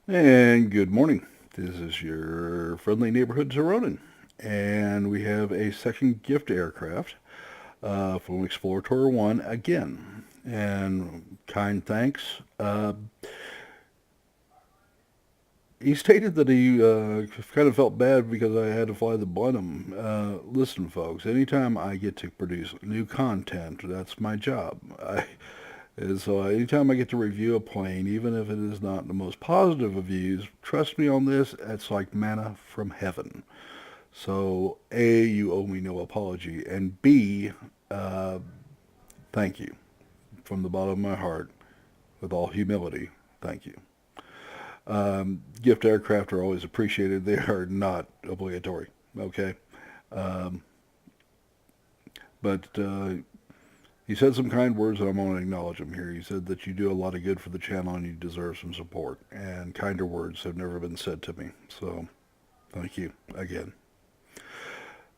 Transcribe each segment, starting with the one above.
And good morning. This is your friendly neighborhood Tironan. And we have a second gift aircraft from ExploratorOne again. And kind thanks. He stated that he kind of felt bad because I had to fly the Blenheim. Listen, folks, anytime I get to produce new content, that's my job. And so anytime I get to review a plane, even if it is not the most positive of views, trust me on this, it's like manna from heaven. So A, you owe me no apology, and B, uh, thank you from the bottom of my heart, with all humility. Thank you. Gift aircraft are always appreciated. They are not obligatory. Okay, um, but he said some kind words, and I'm going to acknowledge him here. He said that you do a lot of good for the channel and you deserve some support. And kinder words have never been said to me. So thank you again.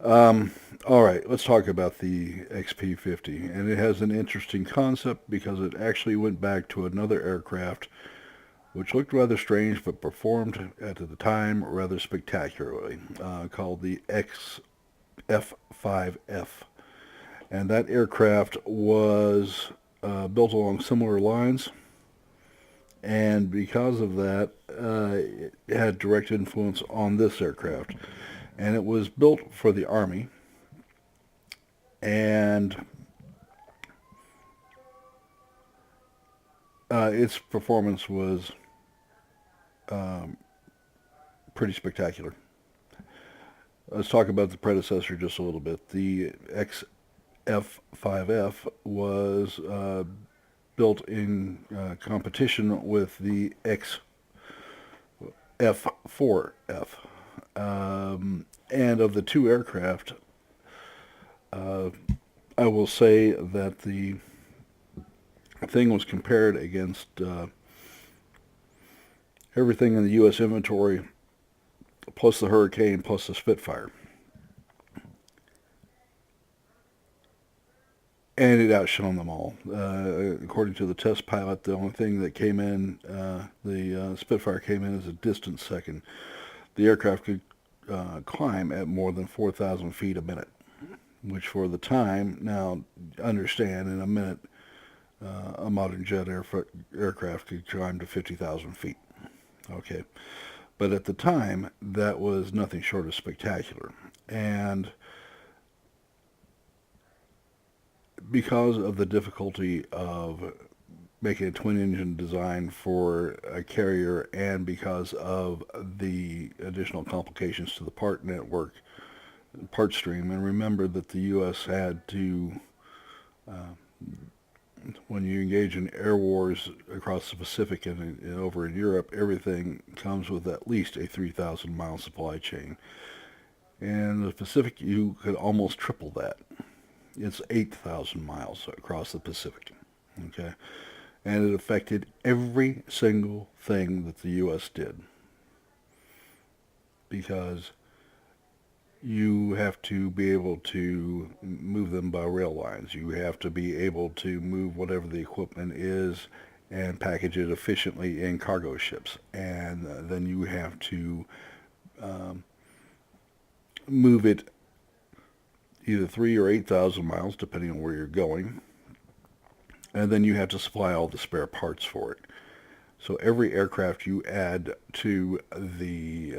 Um, all right, let's talk about the XP-50. And it has an interesting concept because it actually went back to another aircraft which looked rather strange but performed at the time rather spectacularly, called the XF-5F. And that aircraft was built along similar lines, and because of that, it had direct influence on this aircraft. And it was built for the Army, and its performance was um, pretty spectacular. Let's talk about the predecessor just a little bit. The XF-5F was built in competition with the XF-4F. And of the two aircraft, uh, I will say that the thing was compared against everything in the U.S. inventory, plus the Hurricane, plus the Spitfire. And it outshone them all. According to the test pilot, the only thing that came in, the Spitfire came in as a distant second. The aircraft could climb at more than 4,000 feet a minute, which for the time, now understand, in a minute, a modern aircraft could climb to 50,000 feet. Okay. But at the time, that was nothing short of spectacular. And because of the difficulty of making a twin engine design for a carrier and because of the additional complications to the part stream, and remember that the U.S. had to, uh, when you engage in air wars across the Pacific and over in Europe, everything comes with at least a 3,000 mile supply chain. And the Pacific, you could almost triple that. It's 8,000 miles across the Pacific. Okay. And it affected every single thing that the U.S. did because you have to be able to move them by rail lines. You have to be able to move whatever the equipment is and package it efficiently in cargo ships. And then you have to um, move it either 3 or 8,000 miles, depending on where you're going. And then you have to supply all the spare parts for it. So every aircraft you add to the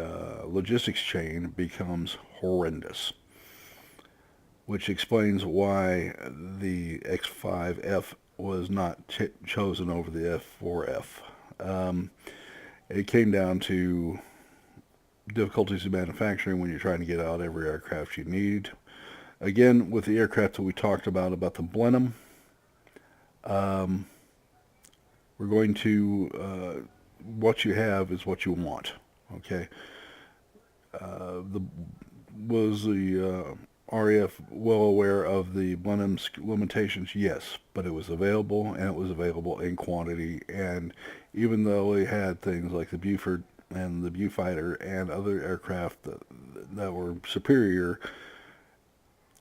logistics chain becomes horrendous, which explains why the X5F was not chosen over the F4F. Um, it came down to difficulties in manufacturing when you're trying to get out every aircraft you need. Again, with the aircraft that we talked about the Blenheim, um, we're going to what you have is what you want. Okay. The was the RAF well aware of the Blenheim's limitations? Yes, but it was available and it was available in quantity. And even though they had things like the Buford and the Beaufighter and other aircraft that were superior,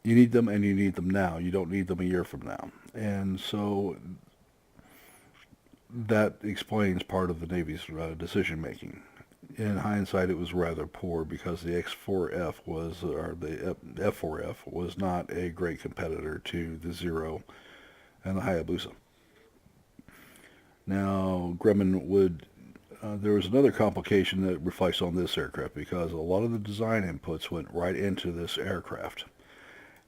you need them and you need them now. You don't need them a year from now. And so that explains part of the Navy's decision making. In hindsight, it was rather poor because the X4F was, or the F4F was not a great competitor to the Zero and the Hayabusa. Now, Grumman would. There was another complication that reflects on this aircraft because a lot of the design inputs went right into this aircraft.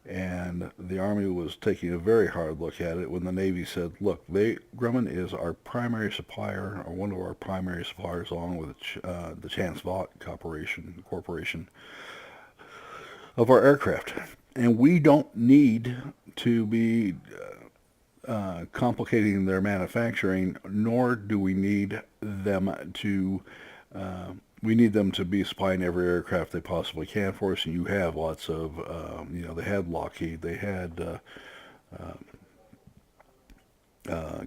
And the Army was taking a very hard look at it when the Navy said, look, Grumman is our primary supplier, or one of our primary suppliers, along with the Chance Vought Corporation of our aircraft. And we don't need to be complicating their manufacturing, nor do we need them to we need them to be supplying every aircraft they possibly can for us. And you have lots of, they had Lockheed, they had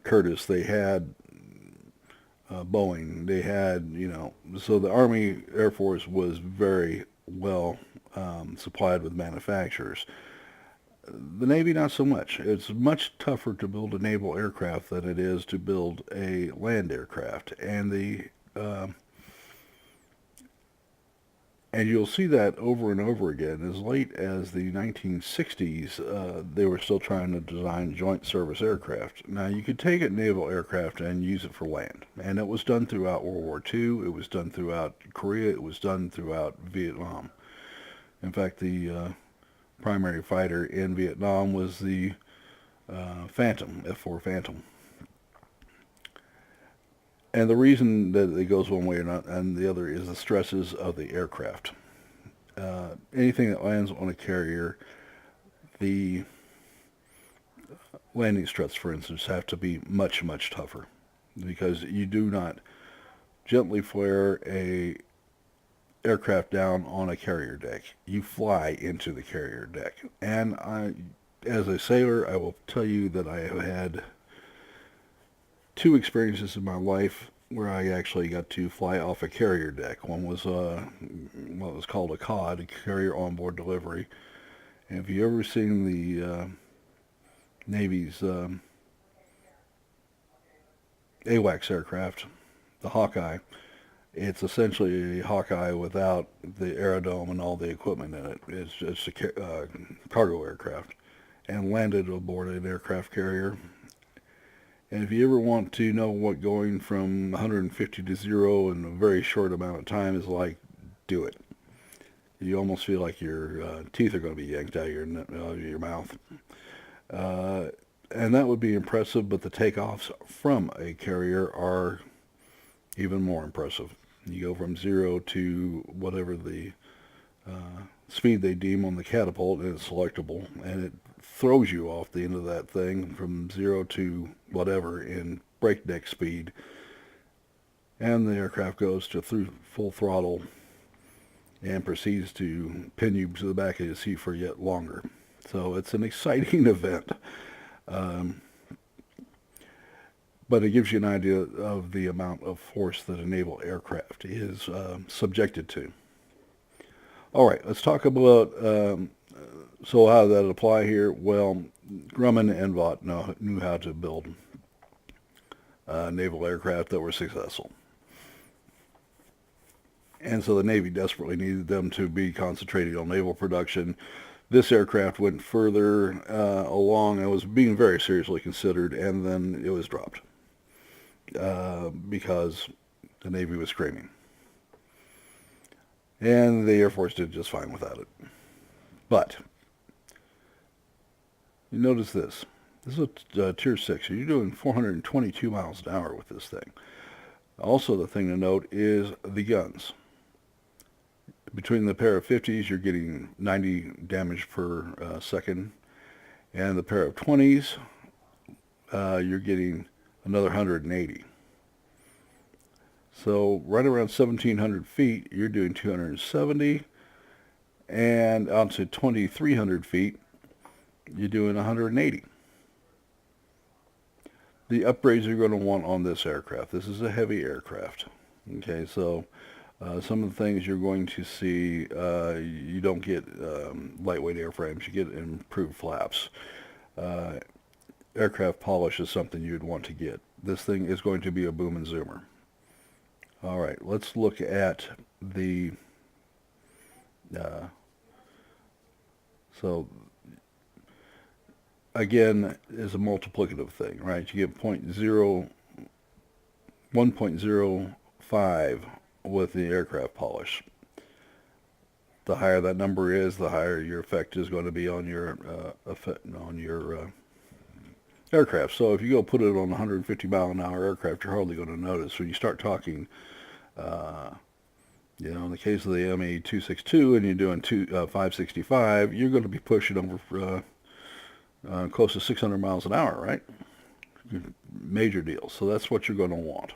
Curtiss, they had Boeing, they had, so the Army Air Force was very well supplied with manufacturers. The Navy, not so much. It's much tougher to build a naval aircraft than it is to build a land aircraft, and you'll see that over and over again. As late as the 1960s, they were still trying to design joint service aircraft. Now, you could take a naval aircraft and use it for land, and it was done throughout World War II. It was done throughout Korea. It was done throughout Vietnam. In fact, the primary fighter in Vietnam was the Phantom, F-4 Phantom. And the reason that it goes one way or not and the other is the stresses of the aircraft. Anything that lands on a carrier, the landing struts, for instance, have to be much, much tougher because you do not gently flare a aircraft down on a carrier deck. You fly into the carrier deck. And as a sailor, I will tell you that I have had two experiences in my life where I actually got to fly off a carrier deck. One was what was called a COD, a carrier onboard delivery. And if you've ever seen the Navy's AWACS aircraft, the Hawkeye, it's essentially a Hawkeye without the aerodome and all the equipment in it. It's just a cargo aircraft, and landed aboard an aircraft carrier. And if you ever want to know what going from 150 to 0 in a very short amount of time is like, do it. You almost feel like your teeth are going to be yanked out of your mouth. And that would be impressive, but the takeoffs from a carrier are even more impressive. You go from 0 to whatever the speed they deem on the catapult, and it's selectable, and it throws you off the end of that thing from 0 to whatever in breakneck speed, and the aircraft goes to full throttle and proceeds to pin you to the back of the seat for yet longer. So it's an exciting event. But it gives you an idea of the amount of force that a naval aircraft is subjected to. All right, let's talk about, so how does that apply here? Well, Grumman and Vought knew how to build naval aircraft that were successful. And so the Navy desperately needed them to be concentrating on naval production. This aircraft went further along and was being very seriously considered, and then it was dropped because the Navy was screaming. And the Air Force did just fine without it. But you notice this. This is a Tier 6. So you're doing 422 miles an hour with this thing. Also, the thing to note is the guns. Between the pair of 50s, you're getting 90 damage per second. And the pair of 20s, you're getting another 180. So right around 1,700 feet, you're doing 270. And out to 2,300 feet, you're doing 180. The upgrades you're going to want on this aircraft. This is a heavy aircraft. Okay, so some of the things you're going to see, you don't get lightweight airframes. You get improved flaps. Aircraft polish is something you'd want to get. this thing is going to be a boom and zoomer. All right, let's look at the, so again, is a multiplicative thing, right? You get 1.05 with the aircraft polish. The higher that number is, the higher your effect is going to be on your aircraft. So if you go put it on a 150 mile an hour aircraft, you're hardly going to notice. When you start talking, in the case of the ME 262 and you're doing 565, you're going to be pushing over close to 600 miles an hour, right? Major deal. So that's what you're going to want.